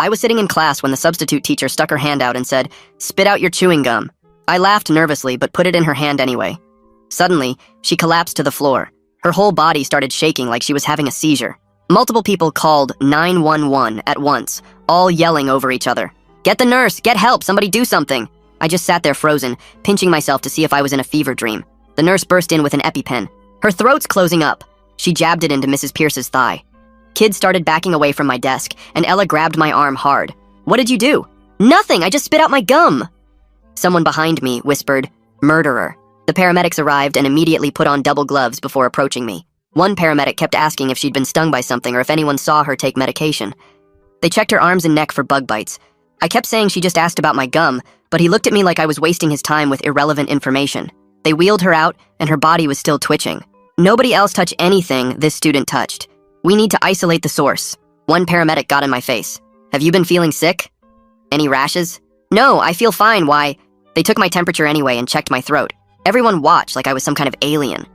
I was sitting in class when the substitute teacher stuck her hand out and said, "Spit out your chewing gum." I laughed nervously, but put it in her hand anyway. Suddenly, she collapsed to the floor. Her whole body started shaking like she was having a seizure. Multiple people called 911 at once, all yelling over each other. "Get the nurse! Get help! Somebody do something!" I just sat there frozen, pinching myself to see if I was in a fever dream. The nurse burst in with an EpiPen. Her throat's closing up. She jabbed it into Mrs. Pierce's thigh. Kids started backing away from my desk, and Ella grabbed my arm hard. "What did you do?" "Nothing, I just spit out my gum." Someone behind me whispered, "Murderer." The paramedics arrived and immediately put on double gloves before approaching me. One paramedic kept asking if she'd been stung by something or if anyone saw her take medication. They checked her arms and neck for bug bites. I kept saying she just asked about my gum, but he looked at me like I was wasting his time with irrelevant information. They wheeled her out, and her body was still twitching. Nobody else touched anything this student touched. "We need to isolate the source." One paramedic got in my face. "Have you been feeling sick? Any rashes?" "No, I feel fine, why?" They took my temperature anyway and checked my throat. Everyone watched like I was some kind of alien.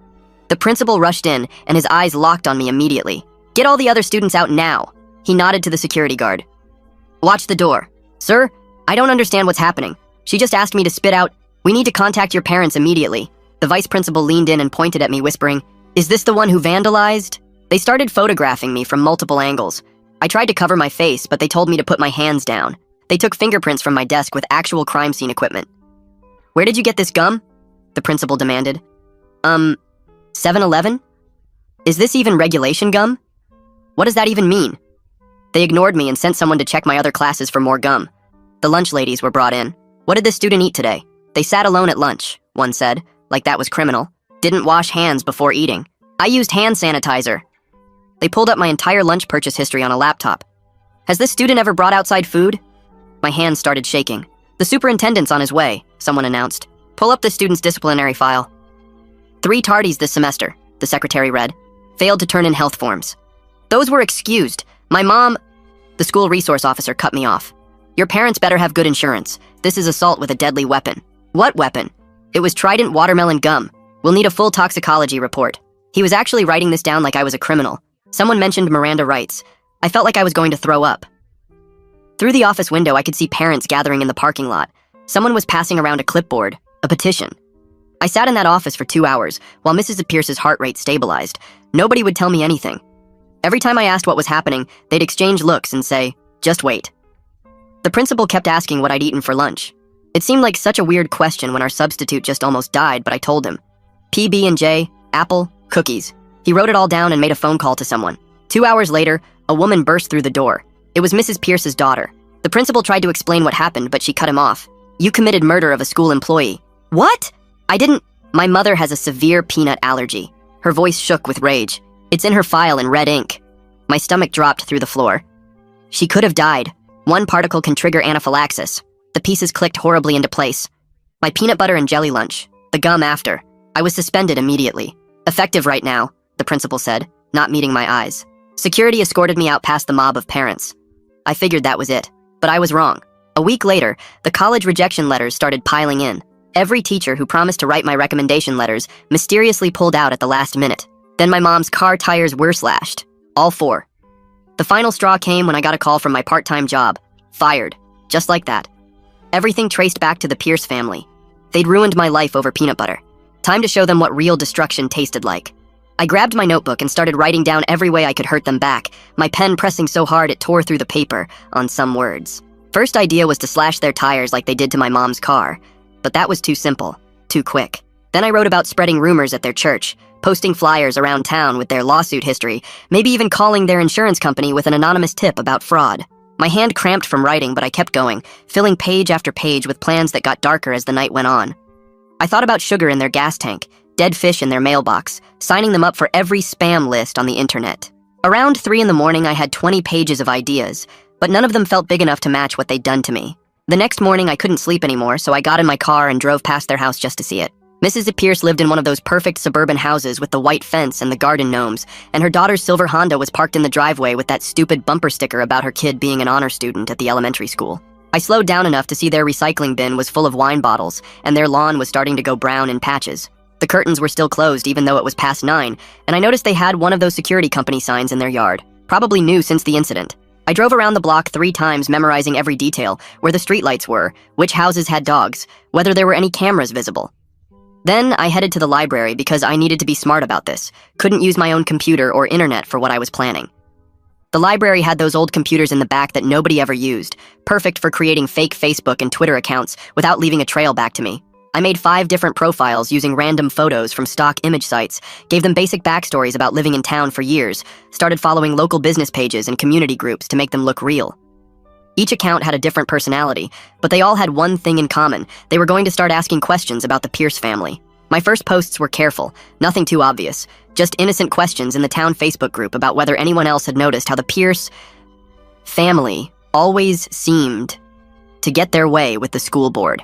The principal rushed in, and his eyes locked on me immediately. "Get all the other students out now." He nodded to the security guard. "Watch the door." "Sir, I don't understand what's happening. She just asked me to spit out. We need to contact your parents immediately." The vice principal leaned in and pointed at me, whispering, "Is this the one who vandalized?" They started photographing me from multiple angles. I tried to cover my face, but they told me to put my hands down. They took fingerprints from my desk with actual crime scene equipment. "Where did you get this gum?" the principal demanded. 7-Eleven? Is this even regulation gum? What does that even mean?" They ignored me and sent someone to check my other classes for more gum. The lunch ladies were brought in. "What did this student eat today?" "They sat alone at lunch," one said, like that was criminal. "Didn't wash hands before eating." "I used hand sanitizer." They pulled up my entire lunch purchase history on a laptop. "Has this student ever brought outside food?" My hands started shaking. "The superintendent's on his way," someone announced. "Pull up the student's disciplinary file." 3 tardies this semester," the secretary read. "Failed to turn in health forms." "Those were excused. My mom—" The school resource officer cut me off. "Your parents better have good insurance. This is assault with a deadly weapon." "What weapon?" "It was Trident watermelon gum. We'll need a full toxicology report." He was actually writing this down like I was a criminal. Someone mentioned Miranda rights. I felt like I was going to throw up. Through the office window, I could see parents gathering in the parking lot. Someone was passing around a clipboard, a petition. I sat in that office for 2 hours, while Mrs. Pierce's heart rate stabilized. Nobody would tell me anything. Every time I asked what was happening, they'd exchange looks and say, "Just wait." The principal kept asking what I'd eaten for lunch. It seemed like such a weird question when our substitute just almost died, but I told him. PB&J, apple, cookies. He wrote it all down and made a phone call to someone. 2 hours later, a woman burst through the door. It was Mrs. Pierce's daughter. The principal tried to explain what happened, but she cut him off. "You committed murder of a school employee." "What?" "I didn't. My mother has a severe peanut allergy." Her voice shook with rage. "It's in her file in red ink." My stomach dropped through the floor. She could have died. One particle can trigger anaphylaxis. The pieces clicked horribly into place. My peanut butter and jelly lunch. The gum after. I was suspended immediately. "Effective right now," the principal said, not meeting my eyes. Security escorted me out past the mob of parents. I figured that was it, but I was wrong. A week later, the college rejection letters started piling in. Every teacher who promised to write my recommendation letters mysteriously pulled out at the last minute. Then my mom's car tires were slashed. All 4. The final straw came when I got a call from my part-time job. Fired. Just like that. Everything traced back to the Pierce family. They'd ruined my life over peanut butter. Time to show them what real destruction tasted like. I grabbed my notebook and started writing down every way I could hurt them back, my pen pressing so hard it tore through the paper on some words. First idea was to slash their tires like they did to my mom's car. But that was too simple, too quick. Then I wrote about spreading rumors at their church, posting flyers around town with their lawsuit history, maybe even calling their insurance company with an anonymous tip about fraud. My hand cramped from writing, but I kept going, filling page after page with plans that got darker as the night went on. I thought about sugar in their gas tank, dead fish in their mailbox, signing them up for every spam list on the internet. Around 3 in the morning, I had 20 pages of ideas, but none of them felt big enough to match what they'd done to me. The next morning, I couldn't sleep anymore, so I got in my car and drove past their house just to see it. Mrs. Pierce lived in one of those perfect suburban houses with the white fence and the garden gnomes, and her daughter's silver Honda was parked in the driveway with that stupid bumper sticker about her kid being an honor student at the elementary school. I slowed down enough to see their recycling bin was full of wine bottles, and their lawn was starting to go brown in patches. The curtains were still closed even though it was past 9, and I noticed they had one of those security company signs in their yard, probably new since the incident. I drove around the block 3 times, memorizing every detail, where the streetlights were, which houses had dogs, whether there were any cameras visible. Then I headed to the library because I needed to be smart about this. Couldn't use my own computer or internet for what I was planning. The library had those old computers in the back that nobody ever used, perfect for creating fake Facebook and Twitter accounts without leaving a trail back to me. I made 5 different profiles using random photos from stock image sites, gave them basic backstories about living in town for years, started following local business pages and community groups to make them look real. Each account had a different personality, but they all had one thing in common. They were going to start asking questions about the Pierce family. My first posts were careful, nothing too obvious, just innocent questions in the town Facebook group about whether anyone else had noticed how the Pierce family always seemed to get their way with the school board.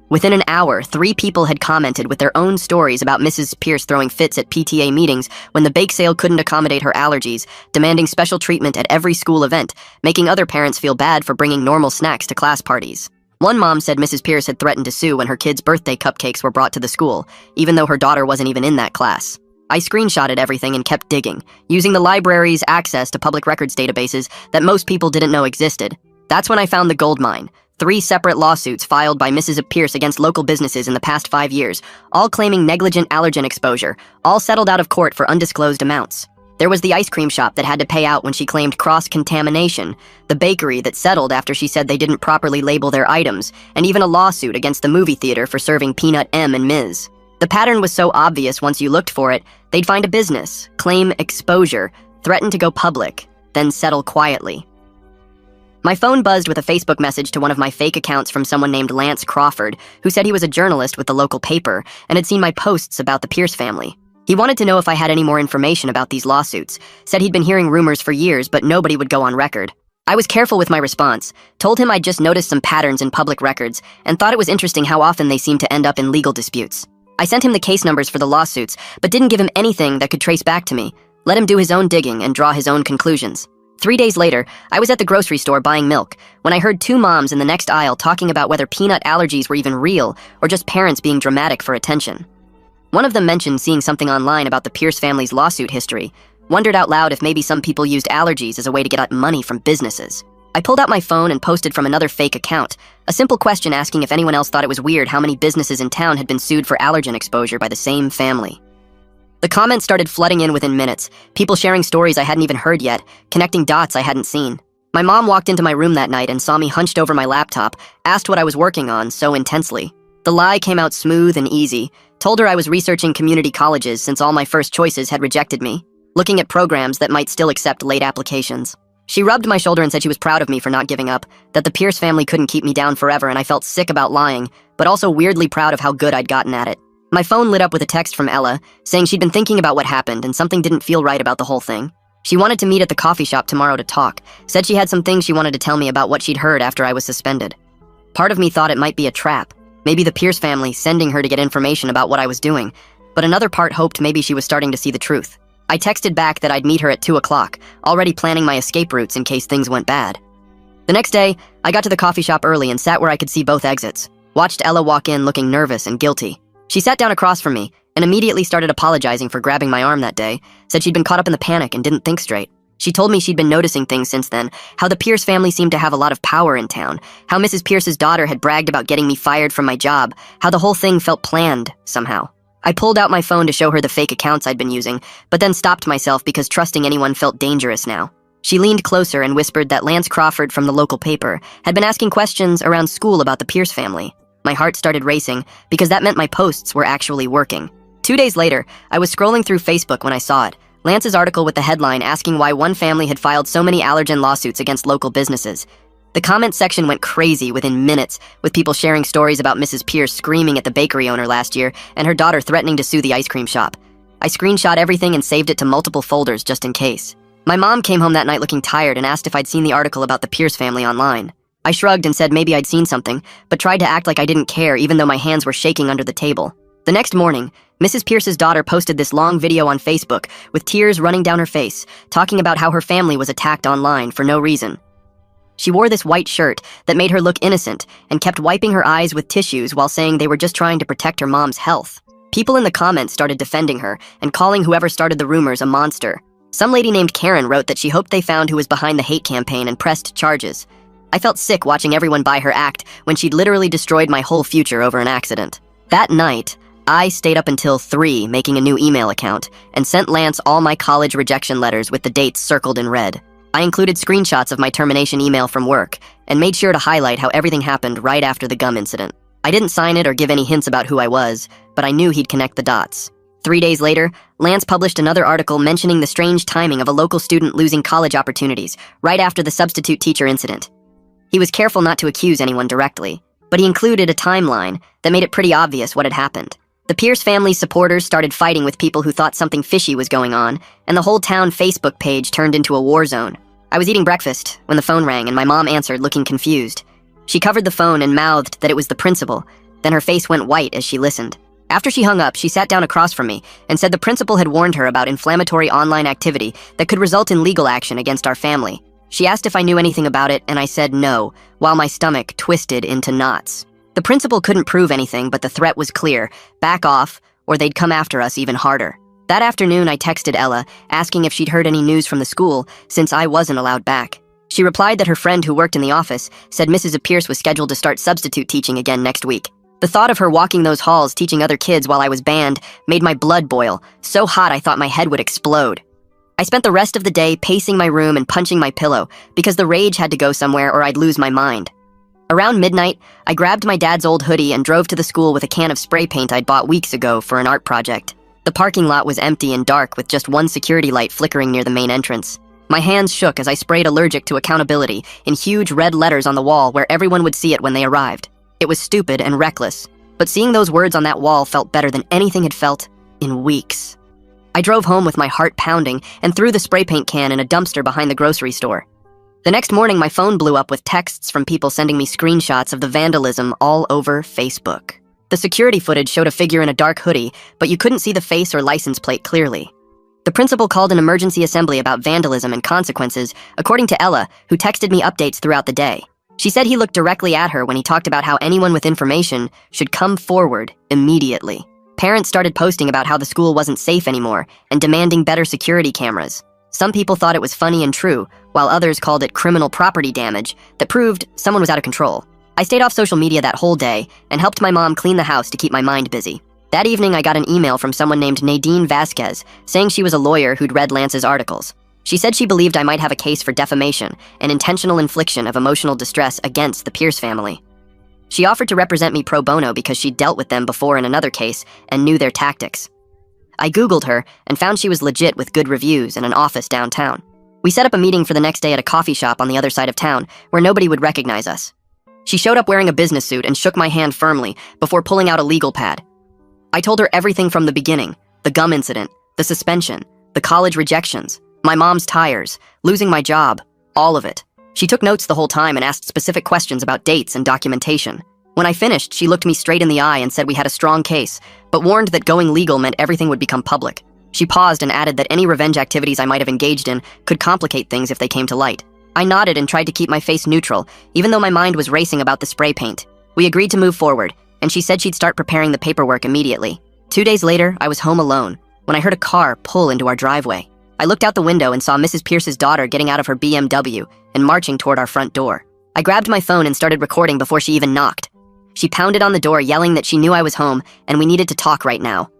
Within an hour, 3 people had commented with their own stories about Mrs. Pierce throwing fits at PTA meetings when the bake sale couldn't accommodate her allergies, demanding special treatment at every school event, making other parents feel bad for bringing normal snacks to class parties. One mom said Mrs. Pierce had threatened to sue when her kids' birthday cupcakes were brought to the school, even though her daughter wasn't even in that class. I screenshotted everything and kept digging, using the library's access to public records databases that most people didn't know existed. That's when I found the gold mine. 3 separate lawsuits filed by Mrs. Pierce against local businesses in the past 5 years, all claiming negligent allergen exposure, all settled out of court for undisclosed amounts. There was the ice cream shop that had to pay out when she claimed cross-contamination, the bakery that settled after she said they didn't properly label their items, and even a lawsuit against the movie theater for serving Peanut M and Ms. The pattern was so obvious once you looked for it, they'd find a business, claim exposure, threaten to go public, then settle quietly. My phone buzzed with a Facebook message to one of my fake accounts from someone named Lance Crawford, who said he was a journalist with the local paper and had seen my posts about the Pierce family. He wanted to know if I had any more information about these lawsuits, said he'd been hearing rumors for years, but nobody would go on record. I was careful with my response, told him I'd just noticed some patterns in public records, and thought it was interesting how often they seemed to end up in legal disputes. I sent him the case numbers for the lawsuits, but didn't give him anything that could trace back to me. Let him do his own digging and draw his own conclusions. 3 days later, I was at the grocery store buying milk when I heard 2 moms in the next aisle talking about whether peanut allergies were even real or just parents being dramatic for attention. One of them mentioned seeing something online about the Pierce family's lawsuit history, wondered out loud if maybe some people used allergies as a way to get at money from businesses. I pulled out my phone and posted from another fake account, a simple question asking if anyone else thought it was weird how many businesses in town had been sued for allergen exposure by the same family. The comments started flooding in within minutes, people sharing stories I hadn't even heard yet, connecting dots I hadn't seen. My mom walked into my room that night and saw me hunched over my laptop, asked what I was working on so intensely. The lie came out smooth and easy, told her I was researching community colleges since all my first choices had rejected me, looking at programs that might still accept late applications. She rubbed my shoulder and said she was proud of me for not giving up, that the Pierce family couldn't keep me down forever, and I felt sick about lying, but also weirdly proud of how good I'd gotten at it. My phone lit up with a text from Ella, saying she'd been thinking about what happened and something didn't feel right about the whole thing. She wanted to meet at the coffee shop tomorrow to talk, said she had some things she wanted to tell me about what she'd heard after I was suspended. Part of me thought it might be a trap, maybe the Pierce family sending her to get information about what I was doing, but another part hoped maybe she was starting to see the truth. I texted back that I'd meet her at 2 o'clock, already planning my escape routes in case things went bad. The next day, I got to the coffee shop early and sat where I could see both exits. Watched Ella walk in looking nervous and guilty. She sat down across from me and immediately started apologizing for grabbing my arm that day, said she'd been caught up in the panic and didn't think straight. She told me she'd been noticing things since then, how the Pierce family seemed to have a lot of power in town, how Mrs. Pierce's daughter had bragged about getting me fired from my job, how the whole thing felt planned, somehow. I pulled out my phone to show her the fake accounts I'd been using, but then stopped myself because trusting anyone felt dangerous now. She leaned closer and whispered that Lance Crawford from the local paper had been asking questions around school about the Pierce family. My heart started racing because that meant my posts were actually working. 2 days later, I was scrolling through Facebook when I saw it. Lance's article with the headline asking why one family had filed so many allergen lawsuits against local businesses. The comment section went crazy within minutes, with people sharing stories about Mrs. Pierce screaming at the bakery owner last year and her daughter threatening to sue the ice cream shop. I screenshot everything and saved it to multiple folders just in case. My mom came home that night looking tired and asked if I'd seen the article about the Pierce family online. I shrugged and said maybe I'd seen something, but tried to act like I didn't care even though my hands were shaking under the table. The next morning, Mrs. Pierce's daughter posted this long video on Facebook with tears running down her face, talking about how her family was attacked online for no reason. She wore this white shirt that made her look innocent and kept wiping her eyes with tissues while saying they were just trying to protect her mom's health. People in the comments started defending her and calling whoever started the rumors a monster. Some lady named Karen wrote that she hoped they found who was behind the hate campaign and pressed charges. I felt sick watching everyone buy her act when she'd literally destroyed my whole future over an accident. That night, I stayed up until 3 making a new email account and sent Lance all my college rejection letters with the dates circled in red. I included screenshots of my termination email from work and made sure to highlight how everything happened right after the gum incident. I didn't sign it or give any hints about who I was, but I knew he'd connect the dots. 3 days later, Lance published another article mentioning the strange timing of a local student losing college opportunities right after the substitute teacher incident. He was careful not to accuse anyone directly, but he included a timeline that made it pretty obvious what had happened. The Pierce family's supporters started fighting with people who thought something fishy was going on, and the whole town Facebook page turned into a war zone. I was eating breakfast when the phone rang and my mom answered, looking confused. She covered the phone and mouthed that it was the principal, then her face went white as she listened. After she hung up, she sat down across from me and said the principal had warned her about inflammatory online activity that could result in legal action against our family. She asked if I knew anything about it, and I said no, while my stomach twisted into knots. The principal couldn't prove anything, but the threat was clear: back off, or they'd come after us even harder. That afternoon, I texted Ella, asking if she'd heard any news from the school, since I wasn't allowed back. She replied that her friend who worked in the office said Mrs. Pierce was scheduled to start substitute teaching again next week. The thought of her walking those halls teaching other kids while I was banned made my blood boil, so hot I thought my head would explode. I spent the rest of the day pacing my room and punching my pillow because the rage had to go somewhere or I'd lose my mind. Around midnight, I grabbed my dad's old hoodie and drove to the school with a can of spray paint I'd bought weeks ago for an art project. The parking lot was empty and dark with just one security light flickering near the main entrance. My hands shook as I sprayed "Allergic to Accountability" in huge red letters on the wall where everyone would see it when they arrived. It was stupid and reckless, but seeing those words on that wall felt better than anything had felt in weeks. I drove home with my heart pounding and threw the spray paint can in a dumpster behind the grocery store. The next morning, my phone blew up with texts from people sending me screenshots of the vandalism all over Facebook. The security footage showed a figure in a dark hoodie, but you couldn't see the face or license plate clearly. The principal called an emergency assembly about vandalism and consequences, according to Ella, who texted me updates throughout the day. She said he looked directly at her when he talked about how anyone with information should come forward immediately. Parents started posting about how the school wasn't safe anymore and demanding better security cameras. Some people thought it was funny and true, while others called it criminal property damage that proved someone was out of control. I stayed off social media that whole day and helped my mom clean the house to keep my mind busy. That evening, I got an email from someone named Nadine Vasquez saying she was a lawyer who'd read Lance's articles. She said she believed I might have a case for defamation and intentional infliction of emotional distress against the Pierce family. She offered to represent me pro bono because she'd dealt with them before in another case and knew their tactics. I Googled her and found she was legit with good reviews and an office downtown. We set up a meeting for the next day at a coffee shop on the other side of town where nobody would recognize us. She showed up wearing a business suit and shook my hand firmly before pulling out a legal pad. I told her everything from the beginning: the gum incident, the suspension, the college rejections, my mom's tires, losing my job, all of it. She took notes the whole time and asked specific questions about dates and documentation. When I finished, she looked me straight in the eye and said we had a strong case, but warned that going legal meant everything would become public. She paused and added that any revenge activities I might have engaged in could complicate things if they came to light. I nodded and tried to keep my face neutral, even though my mind was racing about the spray paint. We agreed to move forward, and she said she'd start preparing the paperwork immediately. 2 days later, I was home alone when I heard a car pull into our driveway. I looked out the window and saw Mrs. Pierce's daughter getting out of her BMW and marching toward our front door. I grabbed my phone and started recording before she even knocked. She pounded on the door, yelling that she knew I was home and we needed to talk right now.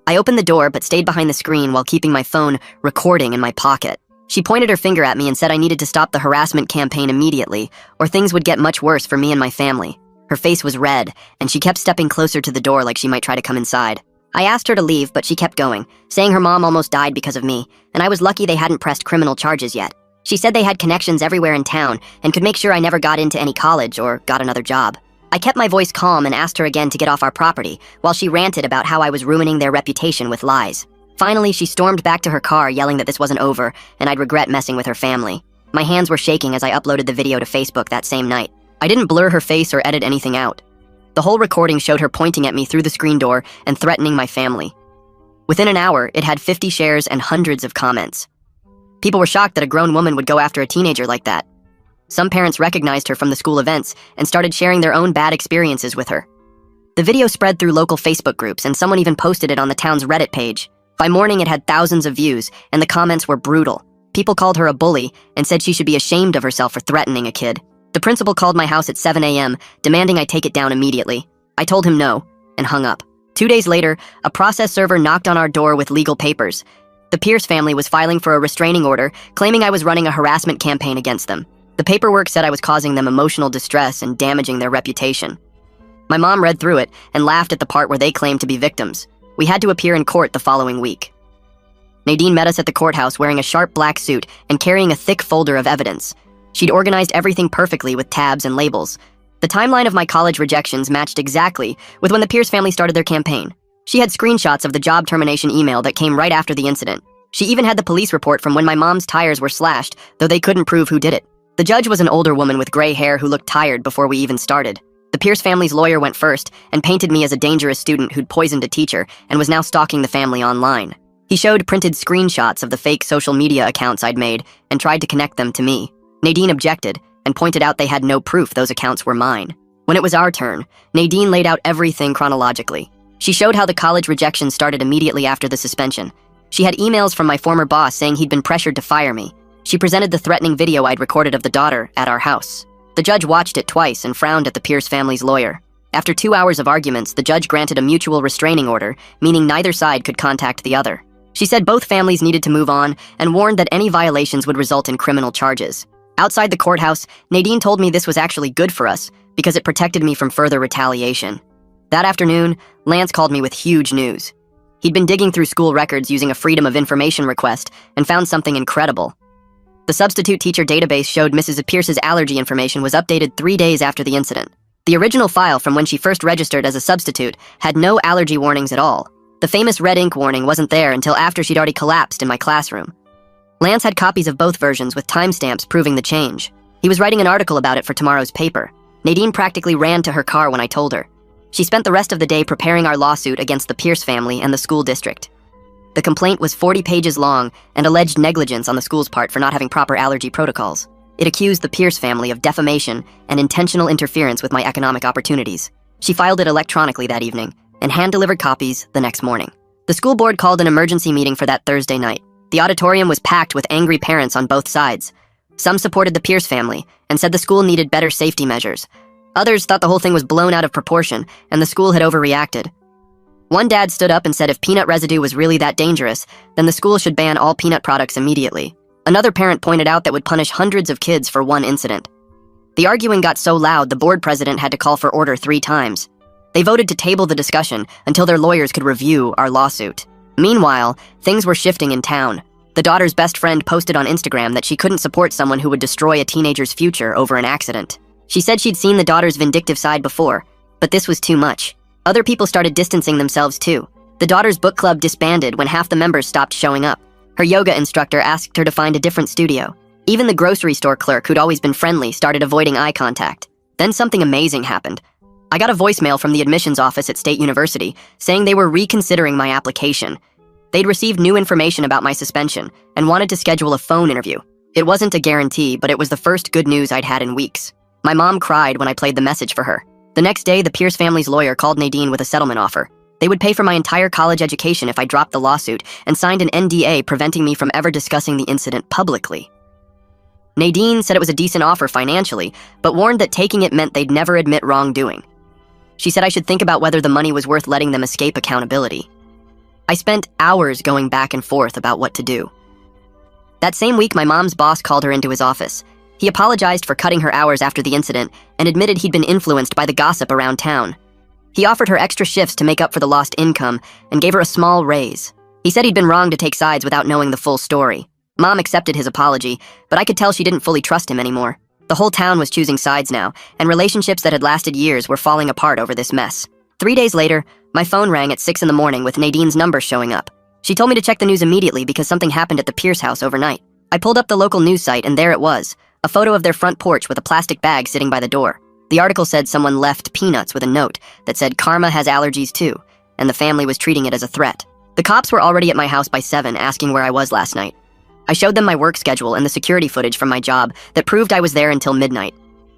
I opened the door but stayed behind the screen while keeping my phone recording in my pocket. She pointed her finger at me and said I needed to stop the harassment campaign immediately, or things would get much worse for me and my family. Her face was red, and she kept stepping closer to the door like she might try to come inside. I asked her to leave, but she kept going, saying her mom almost died because of me, and I was lucky they hadn't pressed criminal charges yet. She said they had connections everywhere in town and could make sure I never got into any college or got another job. I kept my voice calm and asked her again to get off our property, while she ranted about how I was ruining their reputation with lies. Finally, she stormed back to her car, yelling that this wasn't over and I'd regret messing with her family. My hands were shaking as I uploaded the video to Facebook that same night. I didn't blur her face or edit anything out. The whole recording showed her pointing at me through the screen door and threatening my family. Within an hour, it had 50 shares and hundreds of comments. People were shocked that a grown woman would go after a teenager like that. Some parents recognized her from the school events and started sharing their own bad experiences with her. The video spread through local Facebook groups, and someone even posted it on the town's Reddit page. By morning, it had thousands of views, and the comments were brutal. People called her a bully and said she should be ashamed of herself for threatening a kid. The principal called my house at 7 a.m., demanding I take it down immediately. I told him no, and hung up. 2 days later, a process server knocked on our door with legal papers. The Pierce family was filing for a restraining order, claiming I was running a harassment campaign against them. The paperwork said I was causing them emotional distress and damaging their reputation. My mom read through it and laughed at the part where they claimed to be victims. We had to appear in court the following week. Nadine met us at the courthouse wearing a sharp black suit and carrying a thick folder of evidence. She'd organized everything perfectly with tabs and labels. The timeline of my college rejections matched exactly with when the Pierce family started their campaign. She had screenshots of the job termination email that came right after the incident. She even had the police report from when my mom's tires were slashed, though they couldn't prove who did it. The judge was an older woman with gray hair who looked tired before we even started. The Pierce family's lawyer went first and painted me as a dangerous student who'd poisoned a teacher and was now stalking the family online. He showed printed screenshots of the fake social media accounts I'd made and tried to connect them to me. Nadine objected and pointed out they had no proof those accounts were mine. When it was our turn, Nadine laid out everything chronologically. She showed how the college rejection started immediately after the suspension. She had emails from my former boss saying he'd been pressured to fire me. She presented the threatening video I'd recorded of the daughter at our house. The judge watched it twice and frowned at the Pierce family's lawyer. After 2 hours of arguments, the judge granted a mutual restraining order, meaning neither side could contact the other. She said both families needed to move on and warned that any violations would result in criminal charges. Outside the courthouse, Nadine told me this was actually good for us because it protected me from further retaliation. That afternoon, Lance called me with huge news. He'd been digging through school records using a Freedom of Information request and found something incredible. The substitute teacher database showed Mrs. Pierce's allergy information was updated 3 days after the incident. The original file from when she first registered as a substitute had no allergy warnings at all. The famous red ink warning wasn't there until after she'd already collapsed in my classroom. Lance had copies of both versions with timestamps proving the change. He was writing an article about it for tomorrow's paper. Nadine practically ran to her car when I told her. She spent the rest of the day preparing our lawsuit against the Pierce family and the school district. The complaint was 40 pages long and alleged negligence on the school's part for not having proper allergy protocols. It accused the Pierce family of defamation and intentional interference with my economic opportunities. She filed it electronically that evening and hand-delivered copies the next morning. The school board called an emergency meeting for that Thursday night. The auditorium was packed with angry parents on both sides. Some supported the Pierce family and said the school needed better safety measures. Others thought the whole thing was blown out of proportion and the school had overreacted. One dad stood up and said if peanut residue was really that dangerous, then the school should ban all peanut products immediately. Another parent pointed out that would punish hundreds of kids for one incident. The arguing got so loud the board president had to call for order 3 times. They voted to table the discussion until their lawyers could review our lawsuit. Meanwhile, things were shifting in town. The daughter's best friend posted on Instagram that she couldn't support someone who would destroy a teenager's future over an accident. She said she'd seen the daughter's vindictive side before, but this was too much. Other people started distancing themselves too. The daughter's book club disbanded when half the members stopped showing up. Her yoga instructor asked her to find a different studio. Even the grocery store clerk, who'd always been friendly, started avoiding eye contact. Then something amazing happened. I got a voicemail from the admissions office at State University saying they were reconsidering my application. They'd received new information about my suspension and wanted to schedule a phone interview. It wasn't a guarantee, but it was the first good news I'd had in weeks. My mom cried when I played the message for her. The next day, the Pierce family's lawyer called Nadine with a settlement offer. They would pay for my entire college education if I dropped the lawsuit and signed an NDA preventing me from ever discussing the incident publicly. Nadine said it was a decent offer financially, but warned that taking it meant they'd never admit wrongdoing. She said I should think about whether the money was worth letting them escape accountability. I spent hours going back and forth about what to do. That same week, my mom's boss called her into his office. He apologized for cutting her hours after the incident and admitted he'd been influenced by the gossip around town. He offered her extra shifts to make up for the lost income and gave her a small raise. He said he'd been wrong to take sides without knowing the full story. Mom accepted his apology, but I could tell she didn't fully trust him anymore. The whole town was choosing sides now, and relationships that had lasted years were falling apart over this mess. 3 days later, my phone rang at 6 in the morning with Nadine's number showing up. She told me to check the news immediately because something happened at the Pierce house overnight. I pulled up the local news site and there it was, a photo of their front porch with a plastic bag sitting by the door. The article said someone left peanuts with a note that said Karma has allergies too, and the family was treating it as a threat. The cops were already at my house by 7 asking where I was last night. I showed them my work schedule and the security footage from my job that proved I was there until midnight.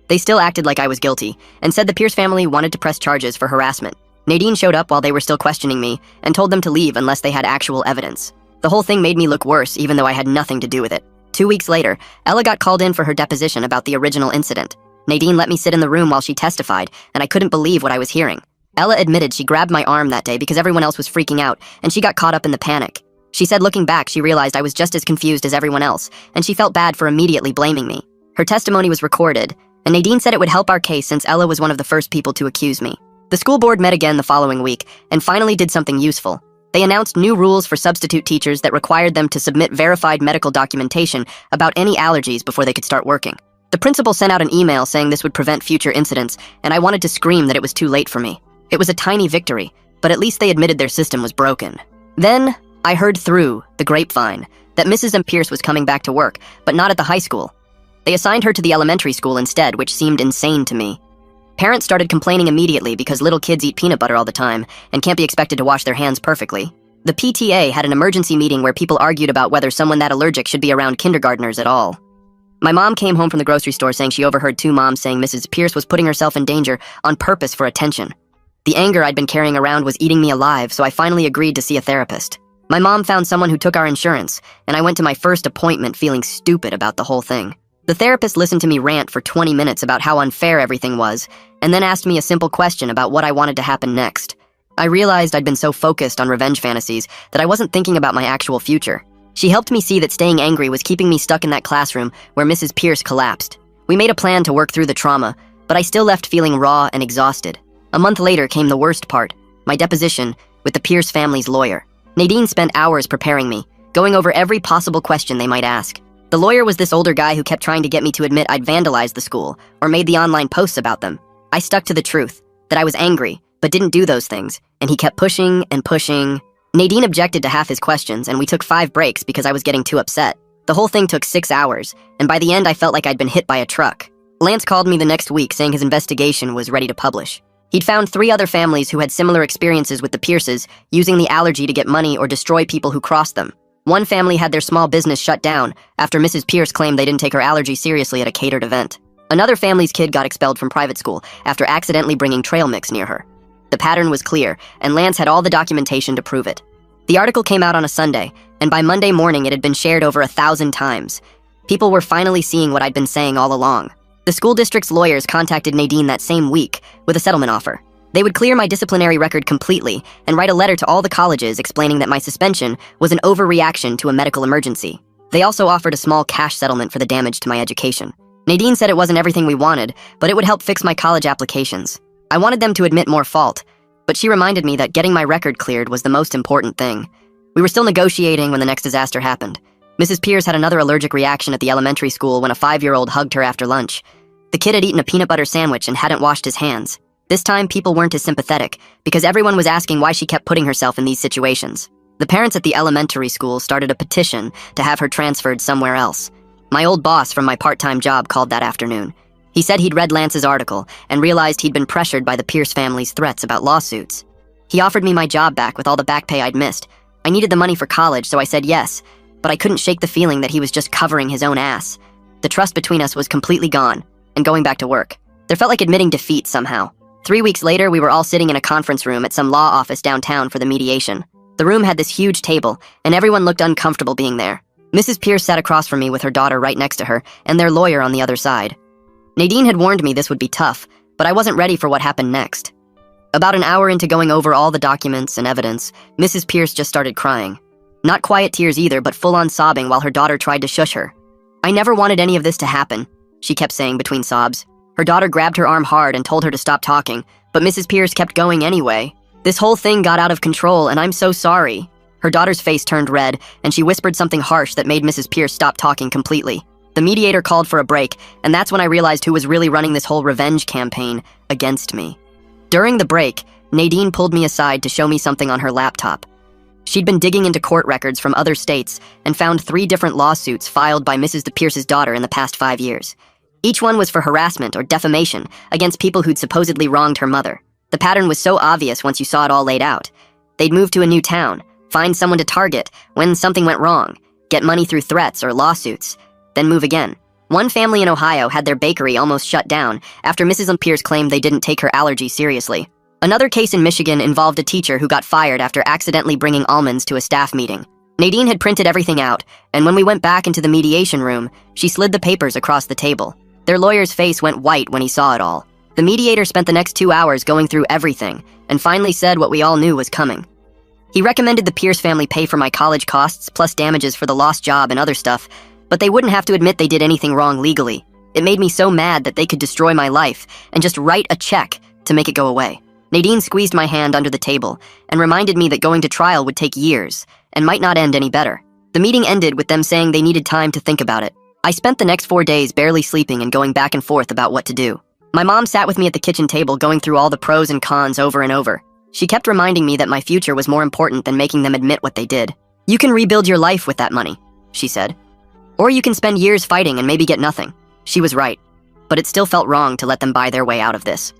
They still acted like I was guilty and said the Pierce family wanted to press charges for harassment. Nadine showed up while they were still questioning me and told them to leave unless they had actual evidence. The whole thing made me look worse even though I had nothing to do with it. 2 weeks later, Ella got called in for her deposition about the original incident. Nadine let me sit in the room while she testified, and I couldn't believe what I was hearing. Ella admitted she grabbed my arm that day because everyone else was freaking out, and she got caught up in the panic. She said looking back, she realized I was just as confused as everyone else, and she felt bad for immediately blaming me. Her testimony was recorded, and Nadine said it would help our case since Ella was one of the first people to accuse me. The school board met again the following week, and finally did something useful. They announced new rules for substitute teachers that required them to submit verified medical documentation about any allergies before they could start working. The principal sent out an email saying this would prevent future incidents, and I wanted to scream that it was too late for me. It was a tiny victory, but at least they admitted their system was broken. Then, I heard through the grapevine that Mrs. M. Pierce was coming back to work, but not at the high school. They assigned her to the elementary school instead, which seemed insane to me. Parents started complaining immediately because little kids eat peanut butter all the time and can't be expected to wash their hands perfectly. The PTA had an emergency meeting where people argued about whether someone that allergic should be around kindergartners at all. My mom came home from the grocery store saying she overheard two moms saying Mrs. Pierce was putting herself in danger on purpose for attention. The anger I'd been carrying around was eating me alive, so I finally agreed to see a therapist. My mom found someone who took our insurance, and I went to my first appointment feeling stupid about the whole thing. The therapist listened to me rant for 20 minutes about how unfair everything was, and then asked me a simple question about what I wanted to happen next. I realized I'd been so focused on revenge fantasies that I wasn't thinking about my actual future. She helped me see that staying angry was keeping me stuck in that classroom where Mrs. Pierce collapsed. We made a plan to work through the trauma, but I still left feeling raw and exhausted. A month later came the worst part, my deposition with the Pierce family's lawyer. Nadine spent hours preparing me, going over every possible question they might ask. The lawyer was this older guy who kept trying to get me to admit I'd vandalized the school or made the online posts about them. I stuck to the truth, that I was angry, but didn't do those things, and he kept pushing and pushing. Nadine objected to half his questions, and we took 5 breaks because I was getting too upset. The whole thing took 6 hours, and by the end I felt like I'd been hit by a truck. Lance called me the next week saying his investigation was ready to publish. He'd found 3 other families who had similar experiences with the Pierces, using the allergy to get money or destroy people who crossed them. One family had their small business shut down after Mrs. Pierce claimed they didn't take her allergy seriously at a catered event. Another family's kid got expelled from private school after accidentally bringing trail mix near her. The pattern was clear, and Lance had all the documentation to prove it. The article came out on a Sunday, and by Monday morning it had been shared over 1,000 times. People were finally seeing what I'd been saying all along. The school district's lawyers contacted Nadine that same week with a settlement offer. They would clear my disciplinary record completely and write a letter to all the colleges explaining that my suspension was an overreaction to a medical emergency. They also offered a small cash settlement for the damage to my education. Nadine said it wasn't everything we wanted, but it would help fix my college applications. I wanted them to admit more fault, but she reminded me that getting my record cleared was the most important thing. We were still negotiating when the next disaster happened. Mrs. Pierce had another allergic reaction at the elementary school when a 5-year-old hugged her after lunch. The kid had eaten a peanut butter sandwich and hadn't washed his hands. This time, people weren't as sympathetic, because everyone was asking why she kept putting herself in these situations. The parents at the elementary school started a petition to have her transferred somewhere else. My old boss from my part-time job called that afternoon. He said he'd read Lance's article and realized he'd been pressured by the Pierce family's threats about lawsuits. He offered me my job back with all the back pay I'd missed. I needed the money for college, so I said yes, but I couldn't shake the feeling that he was just covering his own ass. The trust between us was completely gone, and going back to work. There felt like admitting defeat somehow. 3 weeks later, we were all sitting in a conference room at some law office downtown for the mediation. The room had this huge table, and everyone looked uncomfortable being there. Mrs. Pierce sat across from me with her daughter right next to her, and their lawyer on the other side. Nadine had warned me this would be tough, but I wasn't ready for what happened next. About an hour into going over all the documents and evidence, Mrs. Pierce just started crying. Not quiet tears either, but full-on sobbing while her daughter tried to shush her. "I never wanted any of this to happen," she kept saying between sobs. Her daughter grabbed her arm hard and told her to stop talking, but Mrs. Pierce kept going anyway. "This whole thing got out of control, and I'm so sorry." Her daughter's face turned red, and she whispered something harsh that made Mrs. Pierce stop talking completely. The mediator called for a break, and that's when I realized who was really running this whole revenge campaign against me. During the break, Nadine pulled me aside to show me something on her laptop. She'd been digging into court records from other states and found 3 different lawsuits filed by Mrs. Pierce's daughter in the past 5 years. Each one was for harassment or defamation against people who'd supposedly wronged her mother. The pattern was so obvious once you saw it all laid out. They'd move to a new town, find someone to target when something went wrong, get money through threats or lawsuits, then move again. One family in Ohio had their bakery almost shut down after Mrs. Pierce claimed they didn't take her allergy seriously. Another case in Michigan involved a teacher who got fired after accidentally bringing almonds to a staff meeting. Nadine had printed everything out, and when we went back into the mediation room, she slid the papers across the table. Their lawyer's face went white when he saw it all. The mediator spent the next 2 hours going through everything, and finally said what we all knew was coming. He recommended the Pierce family pay for my college costs, plus damages for the lost job and other stuff, but they wouldn't have to admit they did anything wrong legally. It made me so mad that they could destroy my life and just write a check to make it go away. Nadine squeezed my hand under the table and reminded me that going to trial would take years and might not end any better. The meeting ended with them saying they needed time to think about it. I spent the next 4 days barely sleeping and going back and forth about what to do. My mom sat with me at the kitchen table going through all the pros and cons over and over. She kept reminding me that my future was more important than making them admit what they did. "You can rebuild your life with that money," she said. "Or you can spend years fighting and maybe get nothing." She was right, but it still felt wrong to let them buy their way out of this.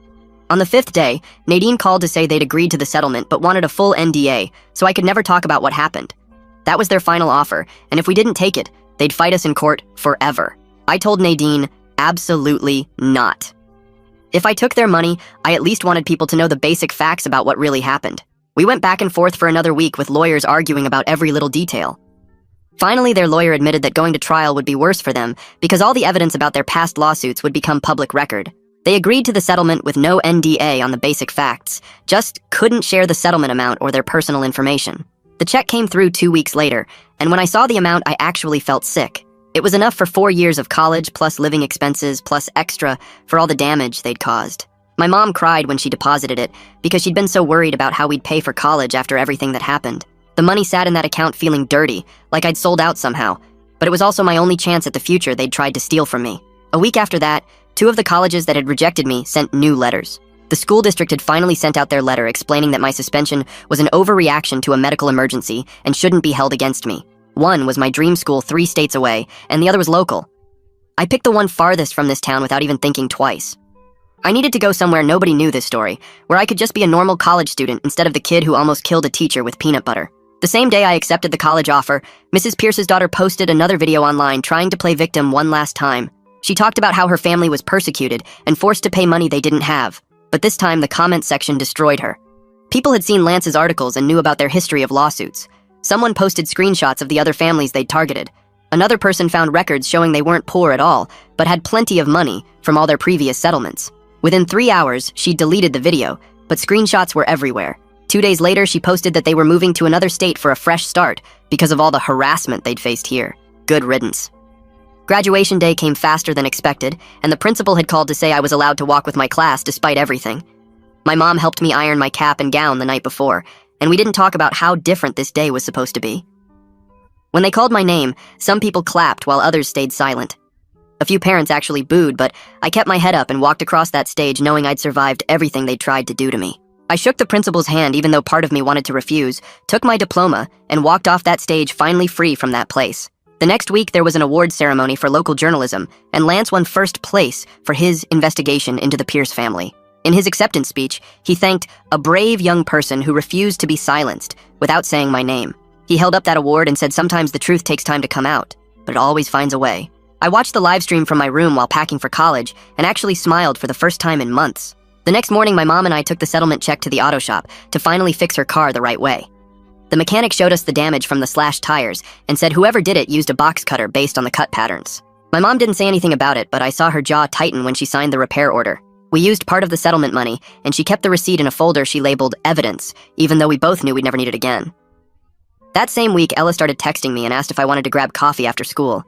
On the 5th day, Nadine called to say they'd agreed to the settlement but wanted a full NDA, so I could never talk about what happened. That was their final offer, and if we didn't take it, they'd fight us in court forever. I told Nadine, absolutely not. If I took their money, I at least wanted people to know the basic facts about what really happened. We went back and forth for another week with lawyers arguing about every little detail. Finally, their lawyer admitted that going to trial would be worse for them because all the evidence about their past lawsuits would become public record. They agreed to the settlement with no NDA on the basic facts, just couldn't share the settlement amount or their personal information. The check came through 2 weeks later, and when I saw the amount, I actually felt sick. It was enough for 4 years of college, plus living expenses, plus extra for all the damage they'd caused. My mom cried when she deposited it because she'd been so worried about how we'd pay for college after everything that happened. The money sat in that account feeling dirty, like I'd sold out somehow, but it was also my only chance at the future they'd tried to steal from me. A week after that, 2 of the colleges that had rejected me sent new letters. The school district had finally sent out their letter explaining that my suspension was an overreaction to a medical emergency and shouldn't be held against me. One was my dream school 3 states away, and the other was local. I picked the one farthest from this town without even thinking twice. I needed to go somewhere nobody knew this story, where I could just be a normal college student instead of the kid who almost killed a teacher with peanut butter. The same day I accepted the college offer, Mrs. Pierce's daughter posted another video online trying to play victim one last time. She talked about how her family was persecuted and forced to pay money they didn't have, but this time the comment section destroyed her. People had seen Lance's articles and knew about their history of lawsuits. Someone posted screenshots of the other families they'd targeted. Another person found records showing they weren't poor at all, but had plenty of money from all their previous settlements. Within 3 hours, she deleted the video, but screenshots were everywhere. 2 days later, she posted that they were moving to another state for a fresh start because of all the harassment they'd faced here. Good riddance. Graduation day came faster than expected, and the principal had called to say I was allowed to walk with my class despite everything. My mom helped me iron my cap and gown the night before, and we didn't talk about how different this day was supposed to be. When they called my name, some people clapped while others stayed silent. A few parents actually booed, but I kept my head up and walked across that stage knowing I'd survived everything they'd tried to do to me. I shook the principal's hand even though part of me wanted to refuse, took my diploma, and walked off that stage finally free from that place. The next week, there was an awards ceremony for local journalism, and Lance won first place for his investigation into the Pierce family. In his acceptance speech, he thanked a brave young person who refused to be silenced without saying my name. He held up that award and said sometimes the truth takes time to come out, but it always finds a way. I watched the live stream from my room while packing for college and actually smiled for the first time in months. The next morning, my mom and I took the settlement check to the auto shop to finally fix her car the right way. The mechanic showed us the damage from the slashed tires and said whoever did it used a box cutter based on the cut patterns. My mom didn't say anything about it, but I saw her jaw tighten when she signed the repair order. We used part of the settlement money, and she kept the receipt in a folder she labeled evidence, even though we both knew we'd never need it again. That same week, Ella started texting me and asked if I wanted to grab coffee after school.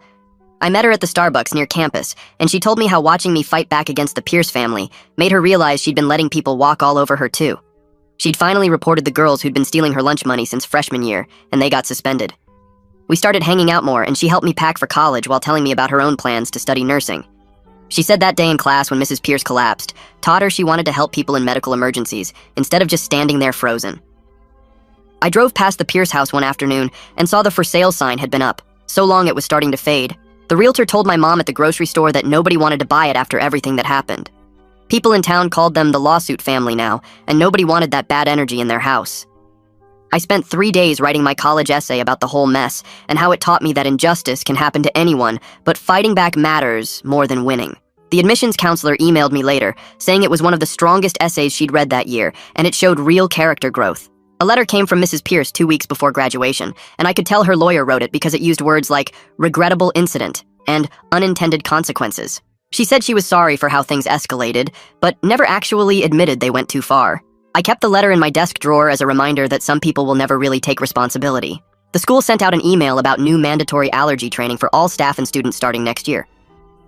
I met her at the Starbucks near campus, and she told me how watching me fight back against the Pierce family made her realize she'd been letting people walk all over her too. She'd finally reported the girls who'd been stealing her lunch money since freshman year, and they got suspended. We started hanging out more, and she helped me pack for college while telling me about her own plans to study nursing. She said that day in class when Mrs. Pierce collapsed, taught her she wanted to help people in medical emergencies, instead of just standing there frozen. I drove past the Pierce house one afternoon and saw the for sale sign had been up. So long it was starting to fade. The realtor told my mom at the grocery store that nobody wanted to buy it after everything that happened. People in town called them the lawsuit family now, and nobody wanted that bad energy in their house. I spent 3 days writing my college essay about the whole mess and how it taught me that injustice can happen to anyone, but fighting back matters more than winning. The admissions counselor emailed me later, saying it was one of the strongest essays she'd read that year, and it showed real character growth. A letter came from Mrs. Pierce 2 weeks before graduation, and I could tell her lawyer wrote it because it used words like regrettable incident and unintended consequences. She said she was sorry for how things escalated, but never actually admitted they went too far. I kept the letter in my desk drawer as a reminder that some people will never really take responsibility. The school sent out an email about new mandatory allergy training for all staff and students starting next year.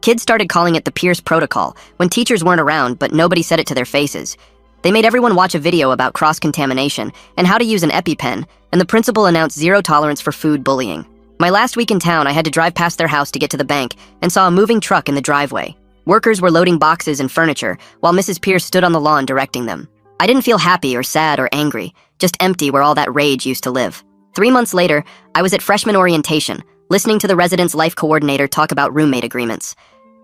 Kids started calling it the Pierce Protocol when teachers weren't around, but nobody said it to their faces. They made everyone watch a video about cross-contamination and how to use an EpiPen, and the principal announced zero tolerance for food bullying. My last week in town, I had to drive past their house to get to the bank and saw a moving truck in the driveway. Workers were loading boxes and furniture, while Mrs. Pierce stood on the lawn directing them. I didn't feel happy or sad or angry, just empty where all that rage used to live. 3 months later, I was at freshman orientation, listening to the residence life coordinator talk about roommate agreements.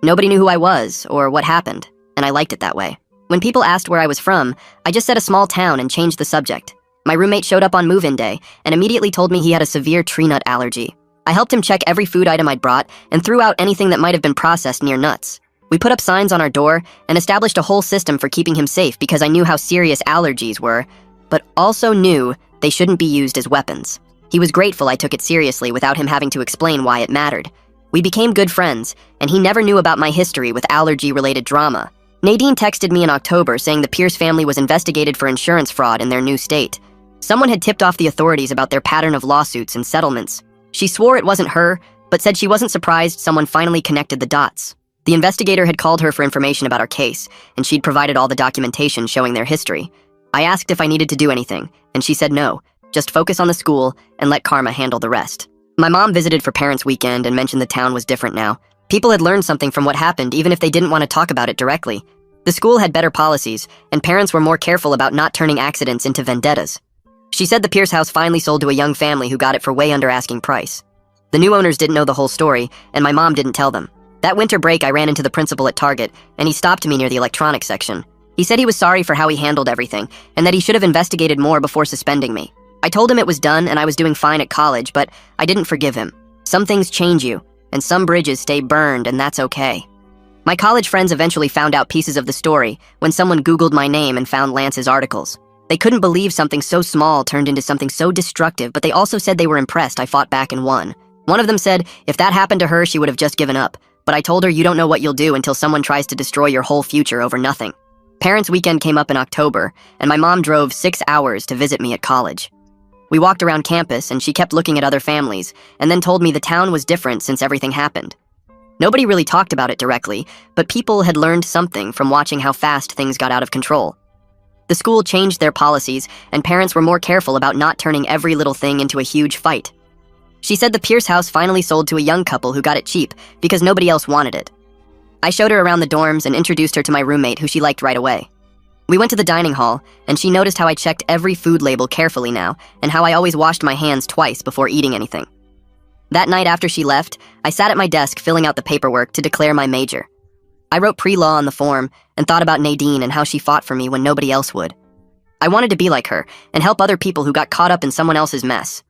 Nobody knew who I was or what happened, and I liked it that way. When people asked where I was from, I just said a small town and changed the subject. My roommate showed up on move-in day and immediately told me he had a severe tree nut allergy. I helped him check every food item I'd brought and threw out anything that might have been processed near nuts. We put up signs on our door and established a whole system for keeping him safe because I knew how serious allergies were, but also knew they shouldn't be used as weapons. He was grateful I took it seriously without him having to explain why it mattered. We became good friends, and he never knew about my history with allergy-related drama. Nadine texted me in October saying the Pierce family was investigated for insurance fraud in their new state. Someone had tipped off the authorities about their pattern of lawsuits and settlements. She swore it wasn't her, but said she wasn't surprised someone finally connected the dots. The investigator had called her for information about our case, and she'd provided all the documentation showing their history. I asked if I needed to do anything, and she said no, just focus on the school and let karma handle the rest. My mom visited for Parents' Weekend and mentioned the town was different now. People had learned something from what happened, even if they didn't want to talk about it directly. The school had better policies, and parents were more careful about not turning accidents into vendettas. She said the Pierce house finally sold to a young family who got it for way under asking price. The new owners didn't know the whole story, and my mom didn't tell them. That winter break, I ran into the principal at Target, and he stopped me near the electronics section. He said he was sorry for how he handled everything, and that he should have investigated more before suspending me. I told him it was done and I was doing fine at college, but I didn't forgive him. Some things change you, and some bridges stay burned, and that's okay. My college friends eventually found out pieces of the story when someone Googled my name and found Lance's articles. They couldn't believe something so small turned into something so destructive, but they also said they were impressed I fought back and won. One of them said if that happened to her, she would have just given up. But I told her you don't know what you'll do until someone tries to destroy your whole future over nothing. Parents' Weekend came up in October, and my mom drove 6 hours to visit me at college. We walked around campus, and she kept looking at other families, and then told me the town was different since everything happened. Nobody really talked about it directly, but people had learned something from watching how fast things got out of control. The school changed their policies, and parents were more careful about not turning every little thing into a huge fight. She said the Pierce house finally sold to a young couple who got it cheap because nobody else wanted it. I showed her around the dorms and introduced her to my roommate, who she liked right away. We went to the dining hall, and she noticed how I checked every food label carefully now, and how I always washed my hands twice before eating anything. That night after she left, I sat at my desk filling out the paperwork to declare my major. I wrote pre-law on the form and thought about Nadine and how she fought for me when nobody else would. I wanted to be like her and help other people who got caught up in someone else's mess.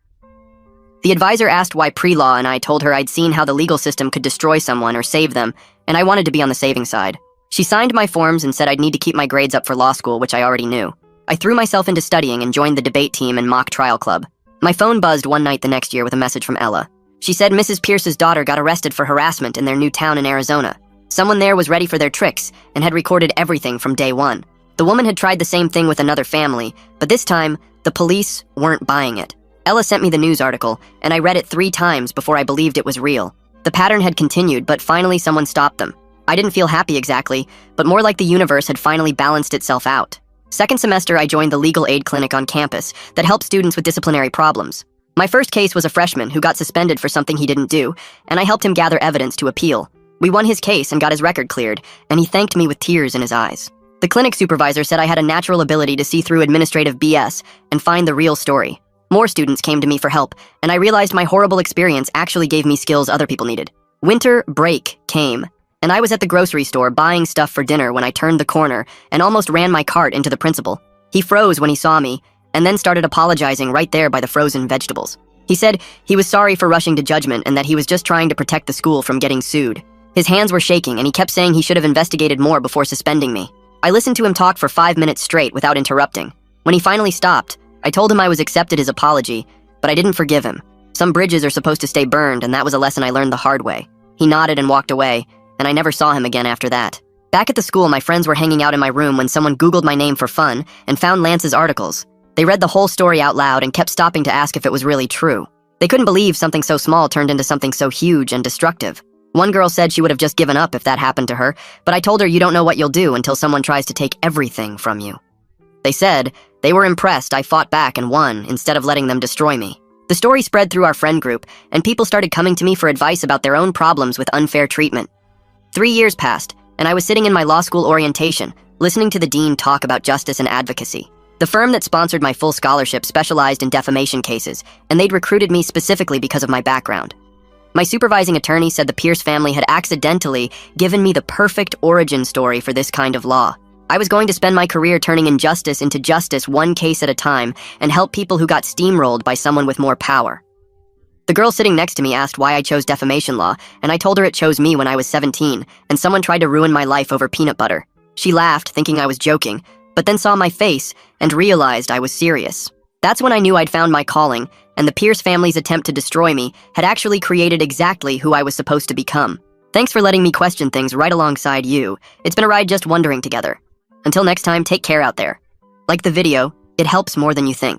The advisor asked why pre-law, and I told her I'd seen how the legal system could destroy someone or save them, and I wanted to be on the saving side. She signed my forms and said I'd need to keep my grades up for law school, which I already knew. I threw myself into studying and joined the debate team and mock trial club. My phone buzzed one night the next year with a message from Ella. She said Mrs. Pierce's daughter got arrested for harassment in their new town in Arizona. Someone there was ready for their tricks and had recorded everything from day one. The woman had tried the same thing with another family, but this time, the police weren't buying it. Ella sent me the news article, and I read it 3 times before I believed it was real. The pattern had continued, but finally someone stopped them. I didn't feel happy exactly, but more like the universe had finally balanced itself out. Second semester, I joined the legal aid clinic on campus that helped students with disciplinary problems. My first case was a freshman who got suspended for something he didn't do, and I helped him gather evidence to appeal. We won his case and got his record cleared, and he thanked me with tears in his eyes. The clinic supervisor said I had a natural ability to see through administrative BS and find the real story. More students came to me for help, and I realized my horrible experience actually gave me skills other people needed. Winter break came, and I was at the grocery store buying stuff for dinner when I turned the corner and almost ran my cart into the principal. He froze when he saw me, and then started apologizing right there by the frozen vegetables. He said he was sorry for rushing to judgment and that he was just trying to protect the school from getting sued. His hands were shaking, and he kept saying he should have investigated more before suspending me. I listened to him talk for 5 minutes straight without interrupting. When he finally stopped, I told him I was accepted his apology, but I didn't forgive him. Some bridges are supposed to stay burned, and that was a lesson I learned the hard way. He nodded and walked away, and I never saw him again after that. Back at the school, my friends were hanging out in my room when someone Googled my name for fun and found Lance's articles. They read the whole story out loud and kept stopping to ask if it was really true. They couldn't believe something so small turned into something so huge and destructive. One girl said she would have just given up if that happened to her, but I told her you don't know what you'll do until someone tries to take everything from you. They said they were impressed I fought back and won instead of letting them destroy me. The story spread through our friend group, and people started coming to me for advice about their own problems with unfair treatment. 3 years passed, and I was sitting in my law school orientation, listening to the dean talk about justice and advocacy. The firm that sponsored my full scholarship specialized in defamation cases, and they'd recruited me specifically because of my background. My supervising attorney said the Pierce family had accidentally given me the perfect origin story for this kind of law. I was going to spend my career turning injustice into justice one case at a time and help people who got steamrolled by someone with more power. The girl sitting next to me asked why I chose defamation law, and I told her it chose me when I was 17, and someone tried to ruin my life over peanut butter. She laughed, thinking I was joking, but then saw my face and realized I was serious. That's when I knew I'd found my calling, and the Pierce family's attempt to destroy me had actually created exactly who I was supposed to become. Thanks for letting me question things right alongside you. It's been a ride just wondering together. Until next time, take care out there. Like the video, it helps more than you think.